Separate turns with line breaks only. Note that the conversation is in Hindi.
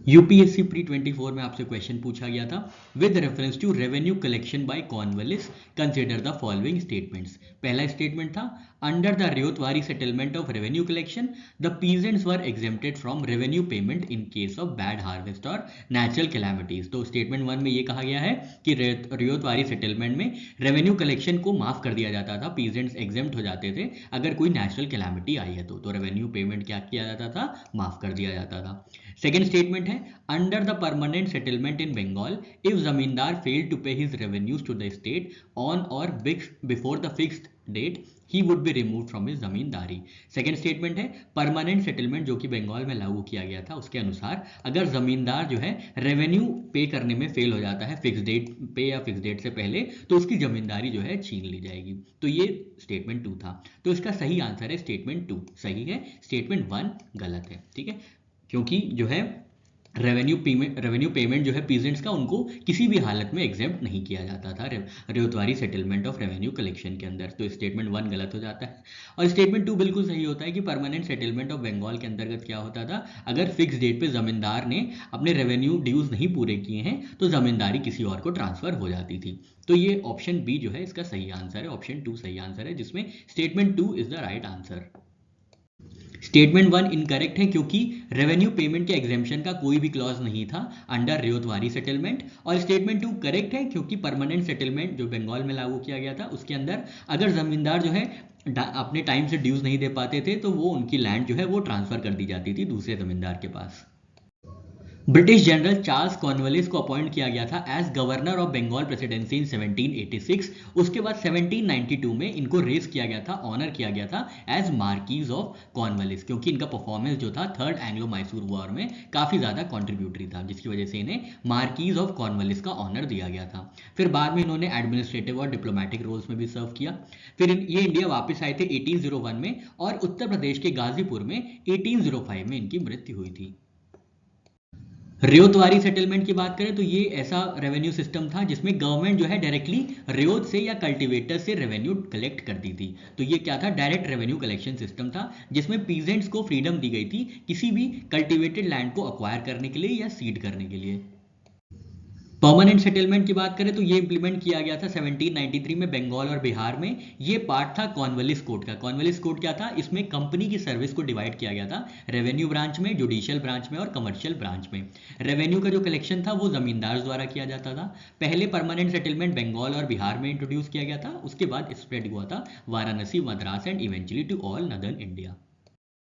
यूपीएससी प्री 24 में आपसे क्वेश्चन पूछा गया था with reference to revenue collection by Cornwallis consider the following statements. पहला स्टेटमेंट था under the Ryotwari settlement of revenue collection the peasants were exempted from revenue payment in case of bad harvest और नेचुरल कैलामिटीज। तो स्टेटमेंट 1 में ये कहा गया है कि रियोतवारी सेटलमेंट में रेवेन्यू कलेक्शन को माफ कर दिया जाता था, पीजेंट्स एग्जेम्प्ट हो जाते थे अगर कोई नेचुरल कैलामिटी आई है तो रेवेन्यू पेमेंट क्या किया जाता था, माफ कर दिया जाता था। सेकेंड स्टेटमेंट है under the permanent settlement in Bengal if zamindar fail to pay his revenues to the state on और before the fixed date he would be remove from his zamindari. Second statement है परमानेंट सेटलमेंट जो कि बंगाल में लागू किया गया था उसके अनुसार अगर जमींदार जो है रेवेन्यू पे करने में फेल हो जाता है फिक्स डेट पे या फिक्स डेट से पहले तो उसकी जमींदारी जो है छीन ली जाएगी। तो ये स्टेटमेंट 2 था। तो इसका सही आंसर है स्टेटमेंट 2 सही है, स्टेटमेंट 1 गलत है। ठीक है, क्योंकि जो है रेवेन्यू पेमेंट जो है पीजेंट्स का उनको किसी भी हालत में एग्जेम्प्ट नहीं किया जाता था ryotwari settlement of revenue collection के अंदर। तो स्टेटमेंट 1 गलत हो जाता है और स्टेटमेंट 2 बिल्कुल सही होता है कि परमानेंट सेटलमेंट ऑफ बंगाल के अंतर्गत क्या होता था, अगर फिक्स डेट पे जमींदार ने अपने रेवेन्यू ड्यूज नहीं पूरे किए हैं तो जमींदारी किसी और को ट्रांसफर हो जाती थी। तो ये ऑप्शन बी जो है इसका सही आंसर है, ऑप्शन 2 सही आंसर है जिसमें statement 2 is the right answer. Statement 1 incorrect है क्योंकि रेवेन्यू पेमेंट के एग्जेम्पशन का कोई भी क्लॉज नहीं था अंडर रियोतवारी सेटलमेंट। और स्टेटमेंट 2 करेक्ट है क्योंकि परमानेंट सेटलमेंट जो बंगाल में लागू किया गया था उसके अंदर अगर जमींदार जो है अपने टाइम से ड्यूज नहीं दे पाते थे तो वो उनकी लैंड जो है वो ट्रांसफर कर दी जाती थी दूसरे जमींदार के पास। ब्रिटिश जनरल चार्ल्स कॉर्नवालिस को अपॉइंट किया गया था as governor of Bengal presidency in 1786। उसके बाद 1792 में इनको रेस किया गया था, ऑनर किया गया था एज मार्कीज ऑफ कॉर्नवालिस क्योंकि इनका परफॉर्मेंस जो था थर्ड एंग्लो मैसूर वॉर में काफी ज्यादा कॉन्ट्रीब्यूटरी था जिसकी वजह से इन्हें मार्कीज ऑफ कॉर्नवालिस का ऑनर दिया गया था। फिर बाद में इन्होंने एडमिनिस्ट्रेटिव और डिप्लोमेटिक रोल्स में भी सर्व किया। फिर ये इंडिया वापस आए थे 1801 में और उत्तर प्रदेश के गाजीपुर में 1805 में इनकी मृत्यु हुई थी। रियोतवारी सेटलमेंट की बात करें तो ये ऐसा रेवेन्यू सिस्टम था जिसमें गवर्नमेंट जो है डायरेक्टली रियोत से या कल्टीवेटर से रेवेन्यू कलेक्ट करती थी। तो ये क्या था, डायरेक्ट रेवेन्यू कलेक्शन सिस्टम था जिसमें पीजेंट्स को फ्रीडम दी गई थी किसी भी कल्टीवेटेड लैंड को अक्वायर करने के लिए या सीड करने के लिए। परमानेंट सेटलमेंट की बात करें तो ये इंप्लीमेंट किया गया था 1793 में बंगाल और बिहार में। ये पार्ट था कॉर्नवालिस कोड का। कॉर्नवालिस कोड क्या था, इसमें कंपनी की सर्विस को डिवाइड किया गया था रेवेन्यू ब्रांच में, जुडिशियल ब्रांच में और कमर्शियल ब्रांच में। रेवेन्यू का जो कलेक्शन था वो जमींदार द्वारा किया जाता था। पहले परमानेंट सेटलमेंट बंगाल और बिहार में इंट्रोड्यूस किया गया था, उसके बाद स्प्रेड हुआ था Varanasi, Madras and eventually to all northern India.